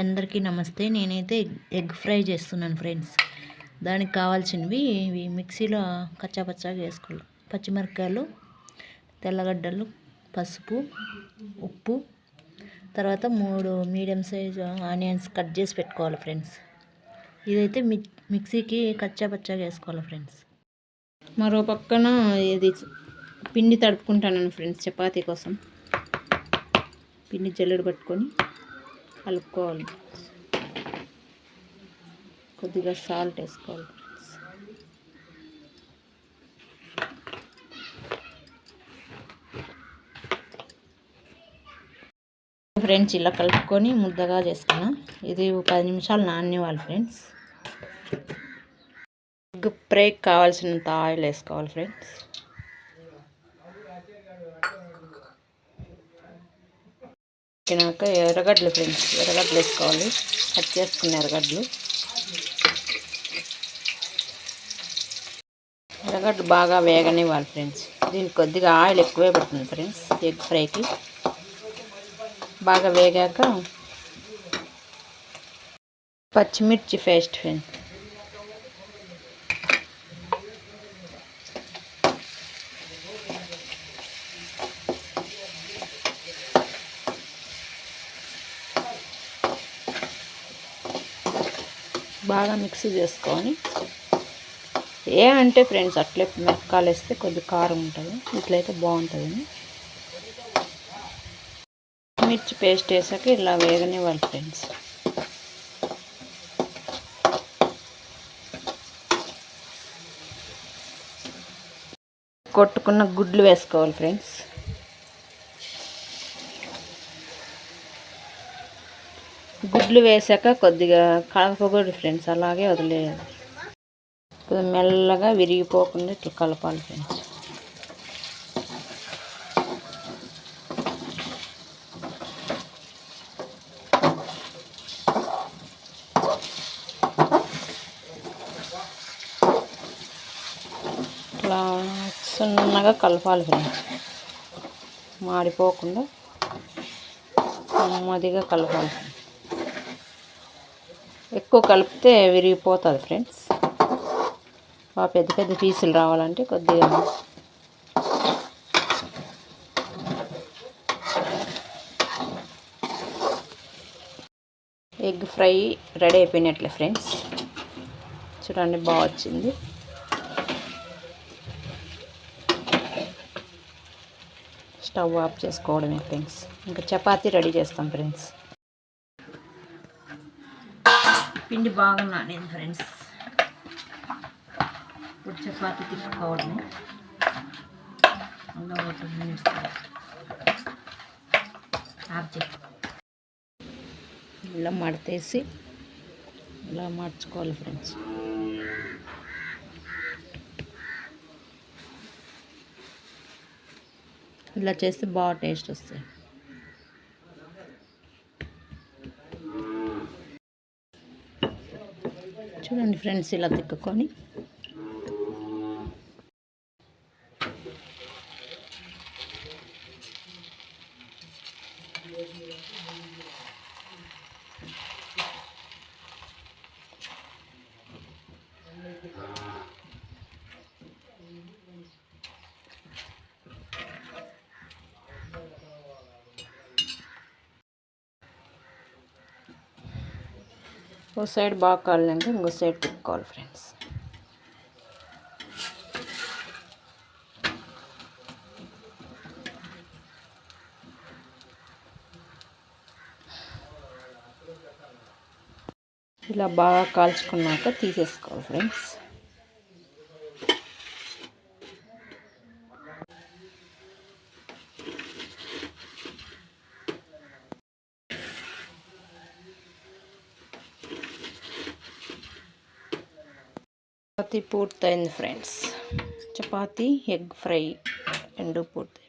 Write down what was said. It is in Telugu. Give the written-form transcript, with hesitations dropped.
అందరికీ నమస్తే. నేనైతే ఎగ్ ఫ్రై చేస్తున్నాను ఫ్రెండ్స్. దానికి కావాల్సినవి ఇవి మిక్సీలో కచ్చాపచ్చాగా వేసుకోవాలి. పచ్చిమిరపకాయలు, తెల్లగడ్డలు, పసుపు, ఉప్పు, తర్వాత 3 మీడియం సైజు ఆనియన్స్ కట్ చేసి పెట్టుకోవాలి ఫ్రెండ్స్. ఇదైతే మిక్సీకి కచ్చాపచ్చాగా వేసుకోవాలి ఫ్రెండ్స్. మరో పక్కన ఇది పిండి తడుపుకుంటాను ఫ్రెండ్స్. చపాతీ కోసం పిండి జల్లెడ పట్టుకొని కలుపుకోవాలి. కొద్దిగా సాల్ట్ వేసుకోవాలి ఫ్రెండ్స్. ఇలా కలుపుకొని ముద్దగా చేసుకున్నా. ఇది 10 నిమిషాలు నాననివ్వాలి ఫ్రెండ్స్. ఎగ్ ఫ్రైకి కావాల్సినంత ఆయిల్ వేసుకోవాలి ఫ్రెండ్స్. వేసినాక ఎర్రగడ్డలు ఫ్రెండ్స్, ఎర్రగడ్డలు వేసుకోవాలి. కట్ చేసుకున్న ఎర్రగడ్డలు బాగా వేగనివ్వాలి ఫ్రెండ్స్. దీనికి కొద్దిగా ఆయిల్ ఎక్కువే పడుతుంది ఫ్రెండ్స్. ఎగ్ ఫ్రైకి బాగా వేగాక పచ్చిమిర్చి పేస్ట్ ఫ్రెండ్స్. బాగా మిక్స్ చేసుకొని అంటే ఫ్రెండ్స్ అట్లే మిరపకాయలు వేస్తే కొద్దిగా కారం ఉంటుంది, ఇట్లయితే బాగుంటుంది. మిర్చి పేస్ట్ వేసాక ఇలా వేగనివ్వాలి ఫ్రెండ్స్. కొట్టుకున్న గుడ్లు వేసుకోవాలి ఫ్రెండ్స్. గుడ్లు వేసాక కొద్దిగా కలపకూడదు ఫ్రెండ్స్, అలాగే వదిలేయాలి. కొద్దిగా మెల్లగా విరిగిపోకుండా ఇట్లా కలపాలి ఫ్రెండ్స్. ఇట్లా సన్నగా కలపాలి ఫ్రెండ్స్, మాడిపోకుండా నెమ్మదిగా కలపాలి. ఎక్కువ కలిపితే విరిగిపోతుంది ఫ్రెండ్స్. పెద్ద పెద్ద పీసులు రావాలంటే కొద్దిగా ఎగ్ ఫ్రై రెడీ అయిపోయినట్లే ఫ్రెండ్స్. చూడండి బాగా వచ్చింది. స్టవ్ ఆఫ్ చేసుకోవడమే ఫ్రెండ్స్. ఇంకా చపాతీ రెడీ చేస్తాం ఫ్రెండ్స్. పిండి బాగా నానింది ఫ్రెండ్స్. ఇప్పుడు చపాతీ తిప్పుకోవడమే. ఇలా మడతేసి ఇలా మార్చుకోవాలి ఫ్రెండ్స్. ఇలా చేస్తే బాగా టేస్ట్ వస్తాయి. చూడండి ఫ్రెండ్స్, ఇలా తిక్కుకొని ఓ సైడ్ బాగా కాలినాక ఇంకో సైడ్ తిప్పుకోవాలి ఫ్రెండ్స్. ఇలా బాగా కాల్చుకున్నాక తీసేసుకోవాలి ఫ్రెండ్స్. చపాతీ పూర్తయింది ఫ్రెండ్స్. చపాతీ ఎగ్ ఫ్రై 2 పూర్తి.